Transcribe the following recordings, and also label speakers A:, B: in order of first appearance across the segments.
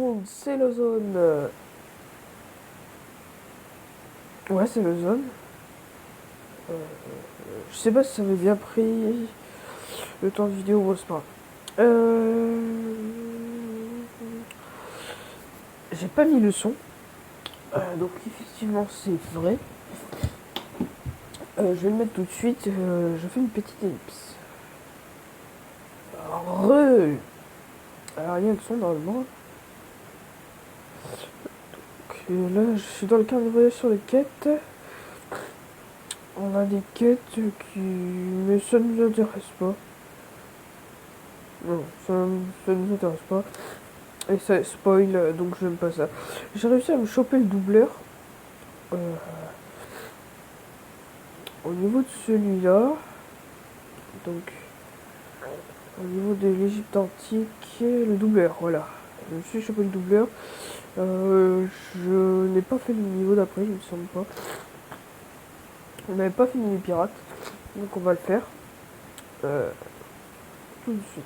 A: monde, c'est l'ozone. Ouais, c'est l'ozone. Je sais pas si ça m'avait bien pris le temps de vidéo, bon, c'est pas grave. J'ai pas mis le son. Donc effectivement c'est vrai. Je vais le mettre tout de suite. Je fais une petite ellipse. Alors il y a le son normalement. Donc, là je suis dans le cadre de voyage sur les quêtes. On a des quêtes qui... Mais ça ne nous intéresse pas. Non, ça ne nous intéresse pas. Et ça spoil, donc j'aime pas ça. J'ai réussi à me choper le doubleur. Au niveau de celui-là. Donc, au niveau de l'Égypte antique, le doubleur, voilà. Je me suis chopé le doubleur. Je n'ai pas fait le niveau d'après, il me semble pas. On n'avait pas fini les pirates, donc on va le faire tout de suite.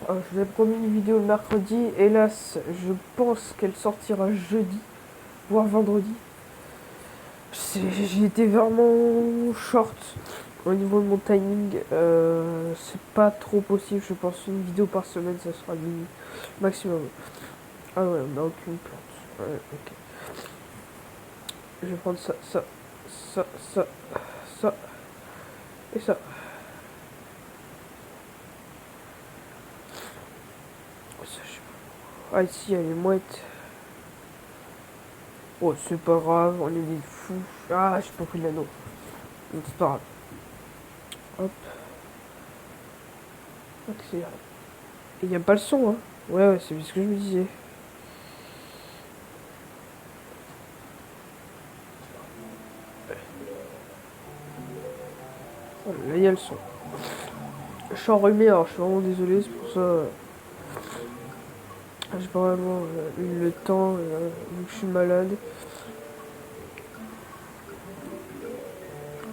A: Je vous ai promis une vidéo le mercredi. Hélas, je pense qu'elle sortira jeudi, voire vendredi. J'ai été vraiment short au niveau de mon timing. C'est pas trop possible, je pense. Une vidéo par semaine, ça sera le maximum. Ah ouais, on n'a aucune plante. Ouais, ok. Je vais prendre ça, ça, ça, ça, ça et ça. Ça, je sais pas. Ah, ici, il y a les mouettes. Oh, c'est pas grave, on est des fous. Ah, j'ai pas pris l'anneau. Donc, c'est pas grave. Hop. Accélère. Et il n'y a pas le son, hein. Ouais, c'est ce que je me disais. Oh, là, il y a le son. Je suis enrhumé, alors je suis vraiment désolé, c'est pour ça. J'ai pas vraiment eu le temps, vu que je suis malade.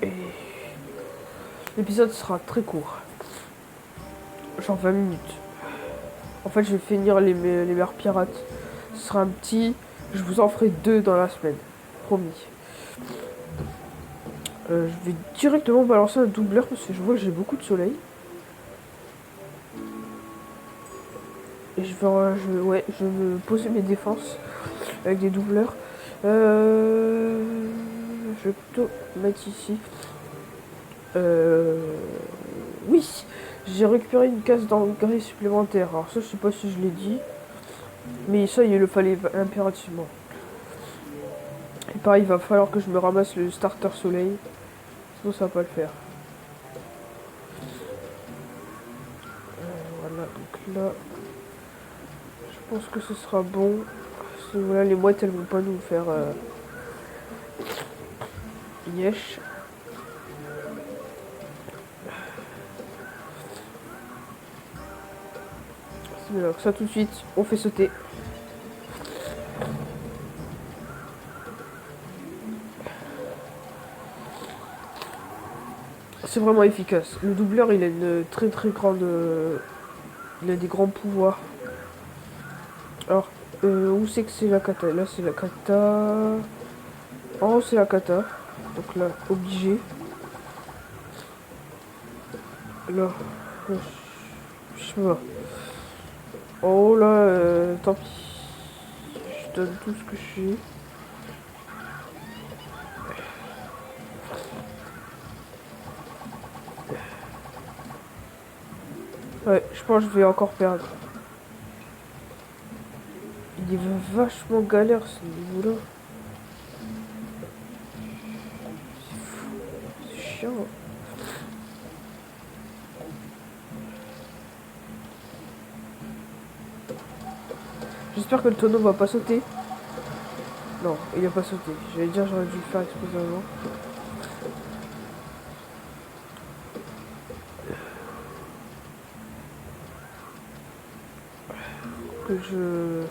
A: Et l'épisode sera très court. Genre 20 minutes. En fait, je vais finir les meilleurs pirates. Ce sera un petit. Je vous en ferai 2 dans la semaine. Promis. Je vais directement balancer un doubleur parce que je vois que j'ai beaucoup de soleil. Et je vais me poser mes défenses avec des doubleurs. Je vais plutôt mettre ici. Oui, j'ai récupéré une case d'engrais supplémentaire. Alors ça, je sais pas si je l'ai dit. Mais ça, il le fallait impérativement. Et pareil, il va falloir que je me ramasse le starter soleil. Sinon, ça va pas le faire. Voilà, donc là, je pense que ce sera bon. Parce que voilà, les mouettes, elles vont pas nous faire yesh. Alors ça tout de suite, on fait sauter. C'est vraiment efficace. Le doubleur, il a une très très grande... il a des grands pouvoirs. Alors, où c'est que c'est la kata? Là, c'est la kata... En haut, c'est la kata. Donc là, obligé. Là, je sais pas. Oh là, tant pis. Je donne tout ce que je suis. Ouais, je pense que je vais encore perdre. Il est vachement galère ce niveau-là. C'est chiant. J'espère que le tonneau va pas sauter. Non, il a pas sauté. J'allais dire j'aurais dû le faire exploser avant. Que je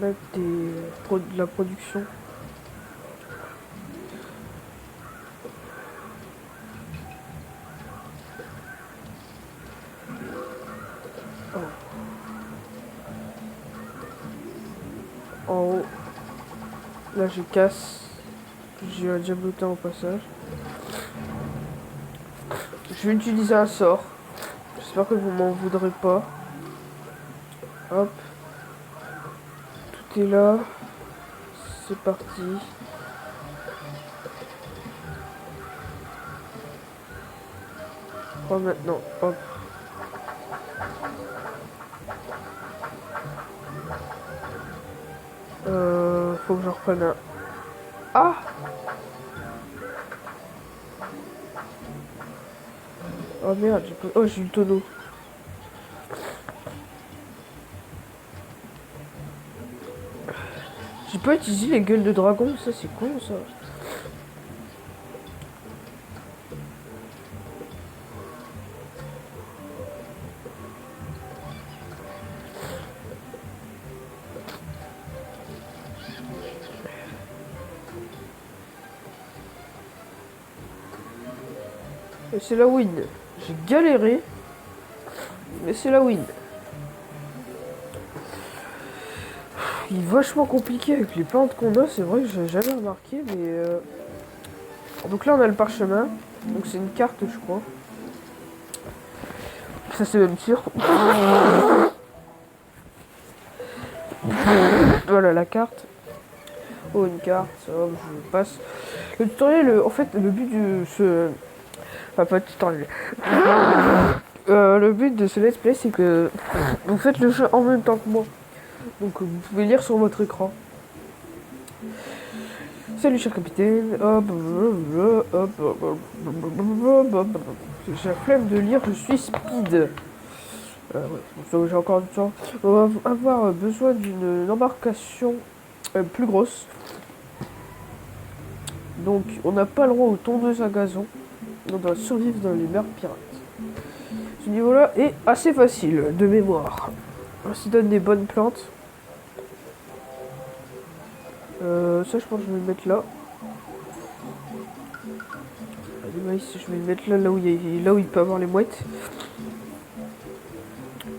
A: mette de la production. Là, je casse. J'ai un diablotin au passage. Je vais utiliser un sort. J'espère que vous m'en voudrez pas. Hop. Tout est là. C'est parti. Oh, maintenant. Hop. Faut que j'en reprenne un. Ah! Oh merde, j'ai pas... Oh, j'ai eu le tonneau. J'ai pas utilisé les gueules de dragon, ça c'est con ça. Et c'est la win. J'ai galéré. Mais c'est la win. Il est vachement compliqué avec les plantes qu'on a, c'est vrai que j'ai jamais remarqué, mais... Donc là on a le parchemin. Donc c'est une carte je crois. Ça c'est même sûr. Voilà la carte. Oh une carte, hop, je passe. Le tutoriel, en fait le but de ce... Enfin pas de tutoriel. Le but de ce let's play c'est que vous faites le jeu en même temps que moi. Donc vous pouvez lire sur votre écran. Salut cher capitaine. Hop, j'ai la flemme de lire, je suis speed. Ouais, j'ai encore du temps. On va avoir besoin d'une embarcation plus grosse. Donc on n'a pas le droit aux tondeuses à gazon. On doit survivre dans les mers pirates. Ce niveau-là est assez facile de mémoire. On s'y donne des bonnes plantes. Ça je pense que je vais le mettre là. Les maïs, je vais le mettre là, là où il peut avoir les mouettes.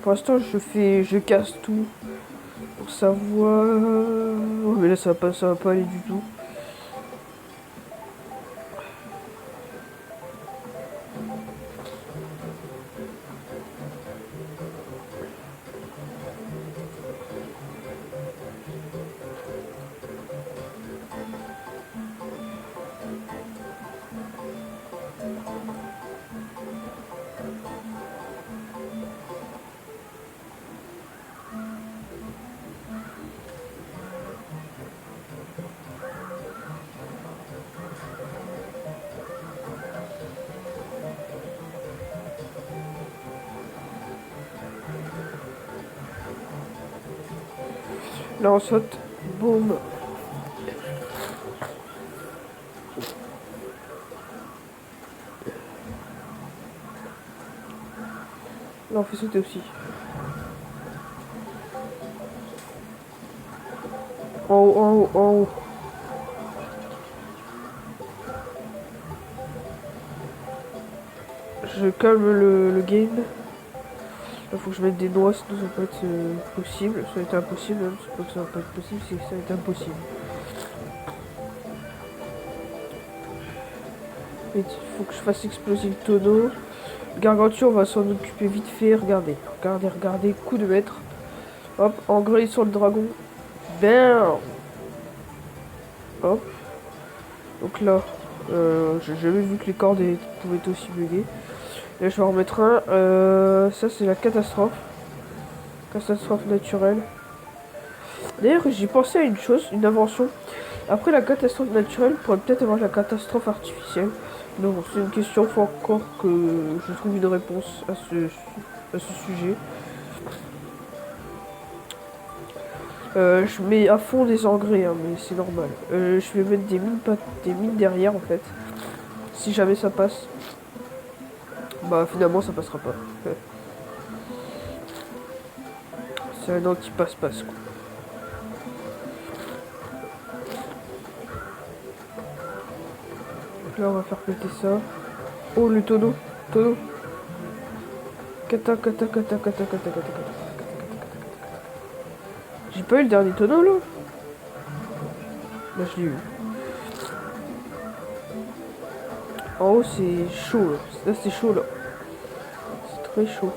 A: Pour l'instant je casse tout pour savoir. Oh, mais là ça va pas aller du tout. Là on saute, boum. Là on fait sauter aussi. En haut, en haut, en haut. Je calme le game. Là faut que je mette des noix, sinon ça va pas être possible. Ça va être impossible même, c'est pas que ça va pas être possible, c'est que ça va être impossible. Il faut que je fasse exploser le tonneau. Le gargantua, on va s'en occuper vite fait. Regardez, regardez, regardez. Coup de maître. Hop, engrais sur le dragon. Bam. Hop. Donc là, j'ai jamais vu que les cordes pouvaient être aussi buggées. Là, je vais en remettre un. Ça, c'est la catastrophe. Catastrophe naturelle. D'ailleurs, j'ai pensé à une chose, une invention. Après la catastrophe naturelle, on pourrait peut-être avoir la catastrophe artificielle. Non, c'est une question, faut encore que je trouve une réponse à ce sujet. Je mets à fond des engrais, hein, mais c'est normal. Je vais mettre des mines derrière, en fait. Si jamais ça passe. Bah, finalement, ça passera pas. C'est un anti-passe-passe, quoi. Là on va faire péter ça. Oh le tonneau. Tonneau. Kata kata kata kata kata kata kata. J'ai pas eu le dernier tonneau là. Là, je l'ai eu. En haut, c'est chaud. Là, c'est chaud, là. C'est très chaud.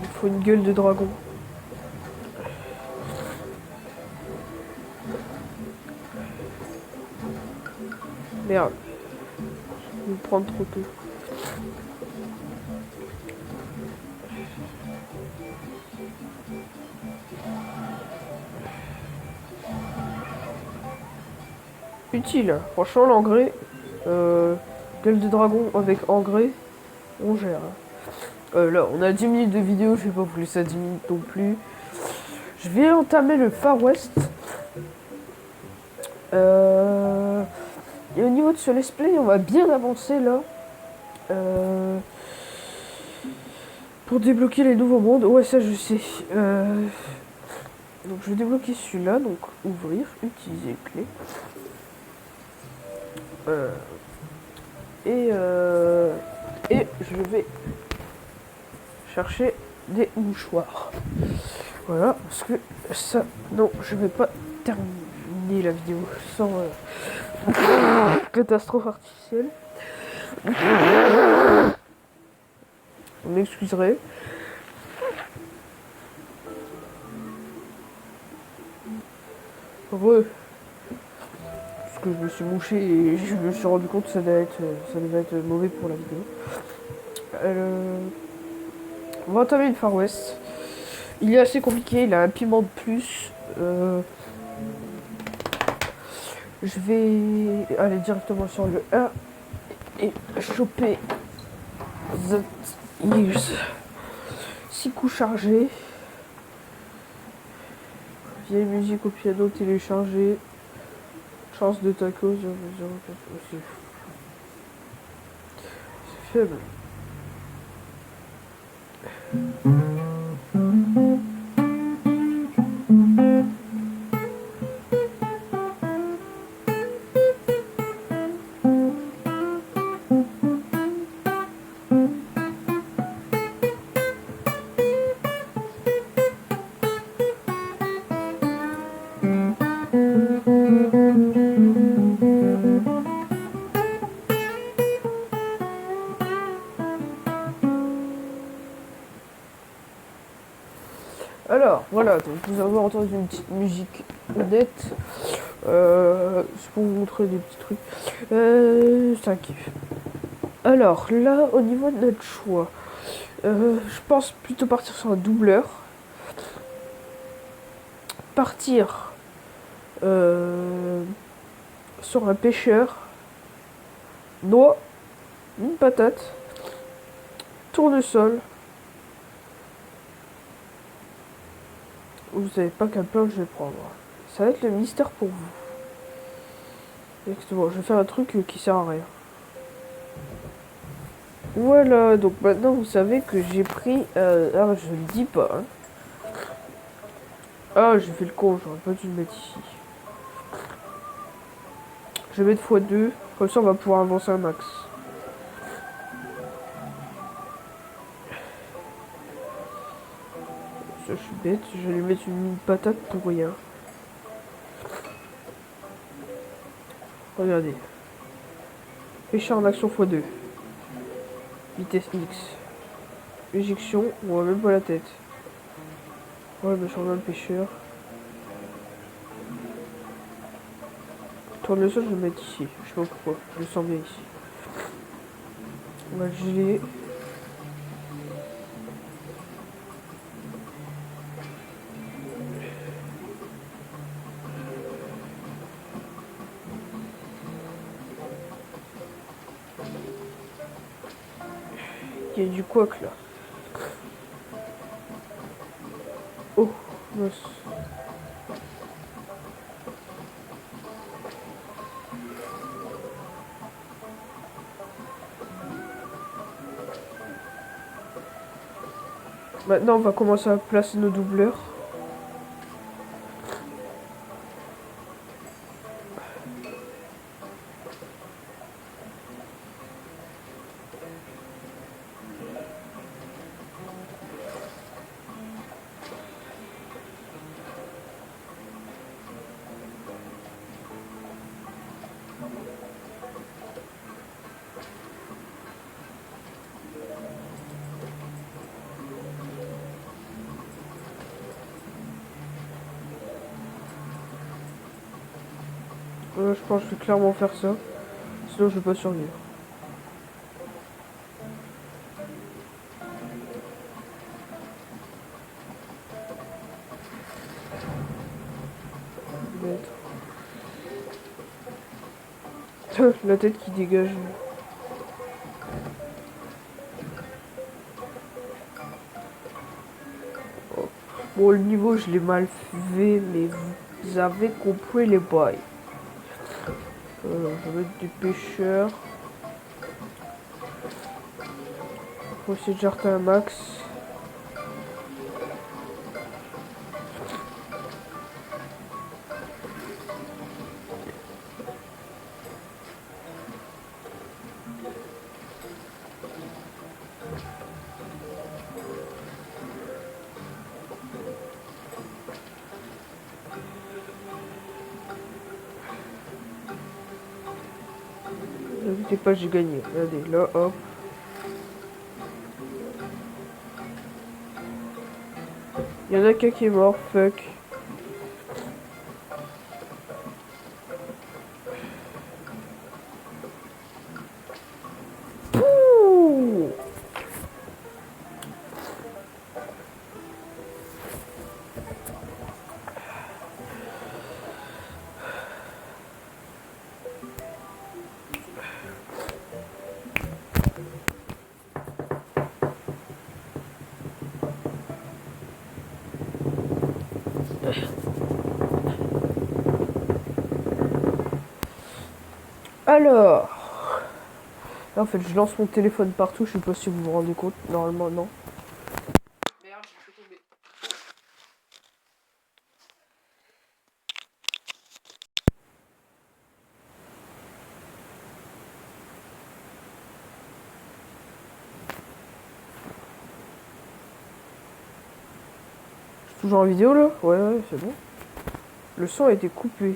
A: Il faut une gueule de dragon. Merde. Je vais me prendre trop tôt. Utile. Franchement, l'engrais. Gueule de dragon avec engrais. On gère. Là, on a 10 minutes de vidéo. Je vais pas vous laisser à 10 minutes non plus. Je vais entamer le Far West. Et au niveau de ce let's play, on va bien avancer là. Pour débloquer les nouveaux mondes. Ouais, ça je sais. Donc je vais débloquer celui-là. Donc ouvrir, utiliser clé. Et je vais chercher des mouchoirs. Voilà, parce que ça... Non, je vais pas terminer la vidéo sans catastrophe artificielle. Vous m'excuserez. Heureux. Parce que je me suis mouché et je me suis rendu compte que ça devait être mauvais pour la vidéo. On va entamer le Far West. Il est assez compliqué, il a un piment de plus. Je vais aller directement sur le 1 et choper The Years. 6 coups chargés. Vieille musique au piano téléchargée. Chance de taco 0,04. C'est faible. Alors, voilà, donc vous avez entendu une petite musique honnête. C'est pour vous montrer des petits trucs. C'est un kiff. Alors, là, au niveau de notre choix, je pense plutôt partir sur un doubleur. Partir sur un pêcheur. Noix, une patate, tournesol. Vous savez pas quel plan je vais prendre. Ça va être le mystère pour vous. Exactement, je vais faire un truc qui sert à rien. Voilà, donc maintenant vous savez que j'ai pris... ah, je le dis pas. Hein. Ah, j'ai fait le con, j'aurais pas dû le mettre ici. Je vais mettre x2, comme ça on va pouvoir avancer un max. Ça, je suis bête, j'allais mettre une patate pour rien. Regardez. Pêcheur en action x2. Vitesse X. Éjection, on voit même pas la tête. Ouais, mais je regarde le pêcheur. Tournesol, je vais le mettre ici. Je sais pas pourquoi. Je le sens bien ici. On va le geler. Il y a du couac là. Oh, mince. Maintenant, on va commencer à placer nos doubleurs. Je pense que je vais clairement faire ça. Sinon, je vais pas survivre. La tête qui dégage. Oh. Bon, le niveau, je l'ai mal fait, mais vous avez compris les bails. Je vais mettre des pêcheurs. Faut essayer de jarter un max. N'inquiétez pas, j'ai gagné. Regardez, là, hop. Il y en a qu'un qui est mort, fuck. Pouh. Alors, là, en fait, je lance mon téléphone partout. Je sais pas si vous vous rendez compte. Normalement, non. Merde, je suis tombé. Je suis toujours en vidéo là. Ouais, c'est bon. Le son a été coupé.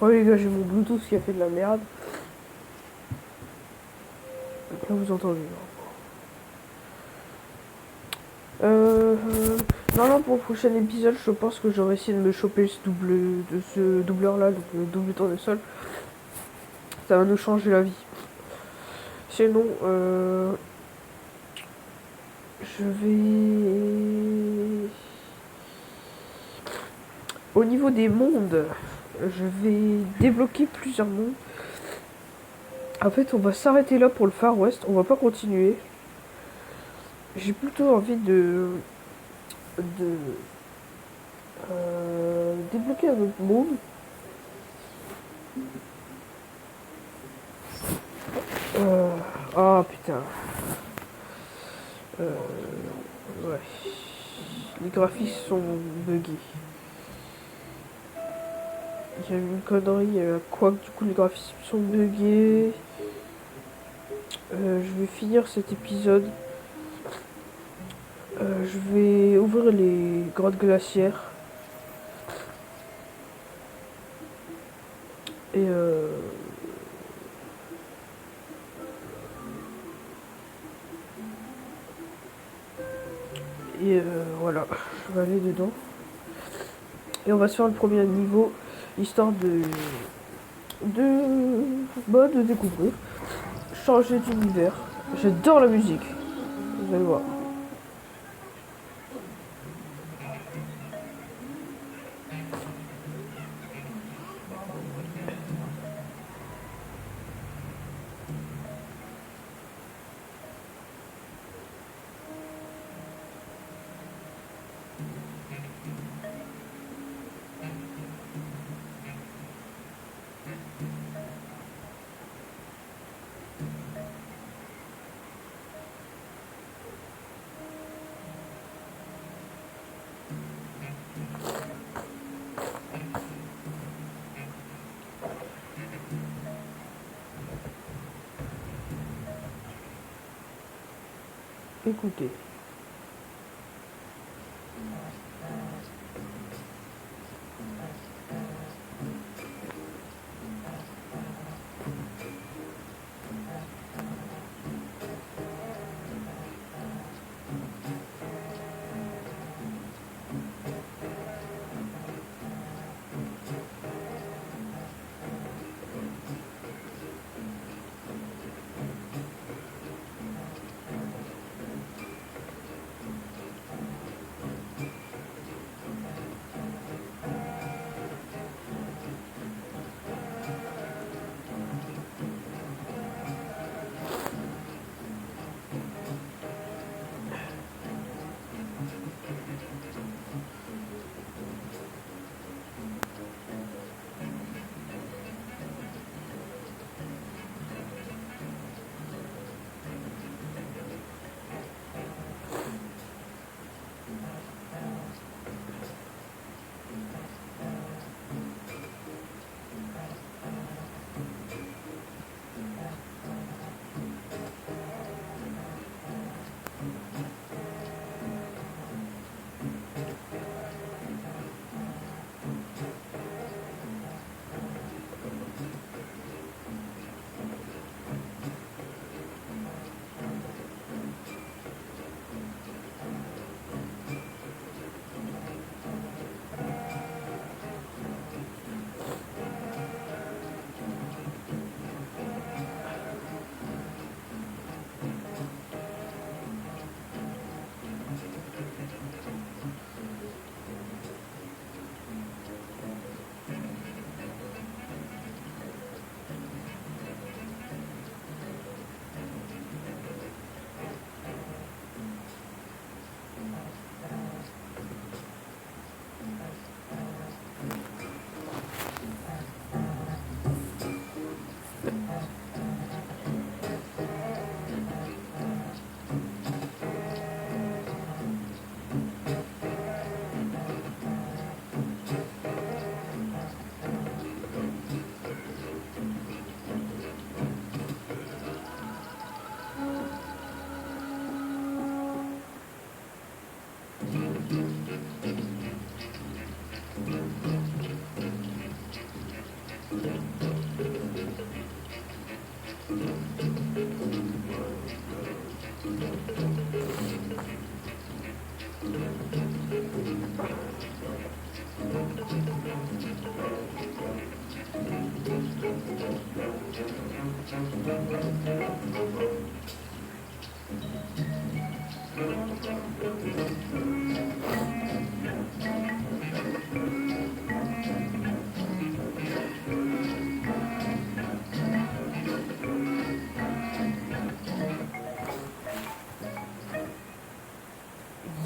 A: Oh les gars, j'ai mon Bluetooth qui a fait de la merde. Donc là, vous entendez. Non, pour le prochain épisode, je pense que j'aurais essayé de me choper ce doubleur là, donc le double tournesol. Ça va nous changer la vie. Sinon, je vais... Au niveau des mondes, je vais débloquer plusieurs mondes. En fait, on va s'arrêter là pour le Far West. On va pas continuer. J'ai plutôt envie de débloquer un autre monde. Ah putain. Ouais. Les graphismes sont buggés. Il y a eu une connerie, quoi que du coup les graphismes sont buggés. Je vais finir cet épisode. Je vais ouvrir les grottes glaciaires. Et voilà, je vais aller dedans. Et on va se faire le premier niveau, histoire de découvrir, changer d'univers. J'adore la musique, vous allez voir. Écoutez.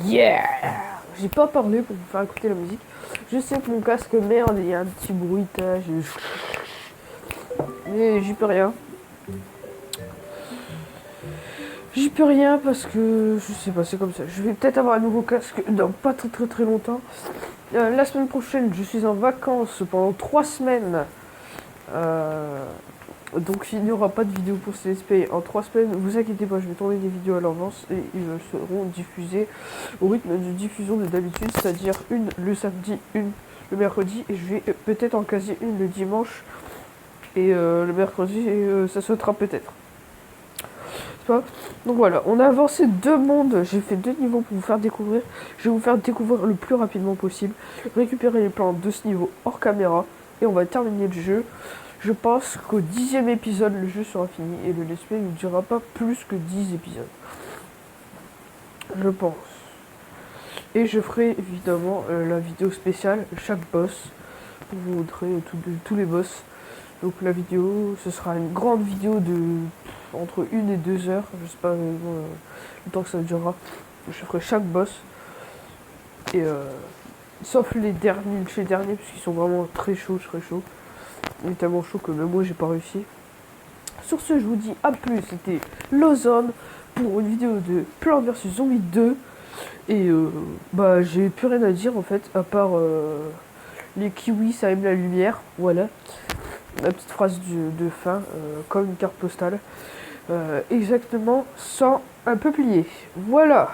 A: Yeah! J'ai pas parlé pour vous faire écouter la musique. Je sais que mon casque merde, il y a un petit bruitage. Mais j'y peux rien. J'y peux rien parce que je sais pas, c'est comme ça. Je vais peut-être avoir un nouveau casque dans pas très longtemps. La semaine prochaine, je suis en vacances pendant 3 semaines. Donc il n'y aura pas de vidéo pour CSP en 3 semaines. Vous inquiétez pas, je vais tourner des vidéos à l'avance et ils seront diffusés au rythme de diffusion de d'habitude, c'est-à-dire une le samedi, une le mercredi, et je vais peut-être en caser une le dimanche et le mercredi, et ça sautera peut-être. Donc voilà, on a avancé 2 mondes, j'ai fait 2 niveaux pour vous faire découvrir. Je vais vous faire découvrir le plus rapidement possible, récupérer les plans de ce niveau hors caméra, et on va terminer le jeu. Je pense qu'au 10e épisode, le jeu sera fini, et le let's play ne durera pas plus que 10 épisodes. Je pense. Et je ferai évidemment la vidéo spéciale, chaque boss, pour vous montrer tous les boss. Donc la vidéo, ce sera une grande vidéo de entre 1 et 2 heures, je sais pas le temps que ça durera. Je ferai chaque boss. Et sauf les derniers, parce qu'ils sont vraiment très chauds. Il est tellement chaud que même moi j'ai pas réussi. Sur ce, je vous dis à plus, c'était Lozone pour une vidéo de Plants vs Zombies 2. Et bah j'ai plus rien à dire en fait, à part les kiwis ça aime la lumière, voilà. La petite phrase de fin, comme une carte postale. Exactement, sans un peuplier. Voilà.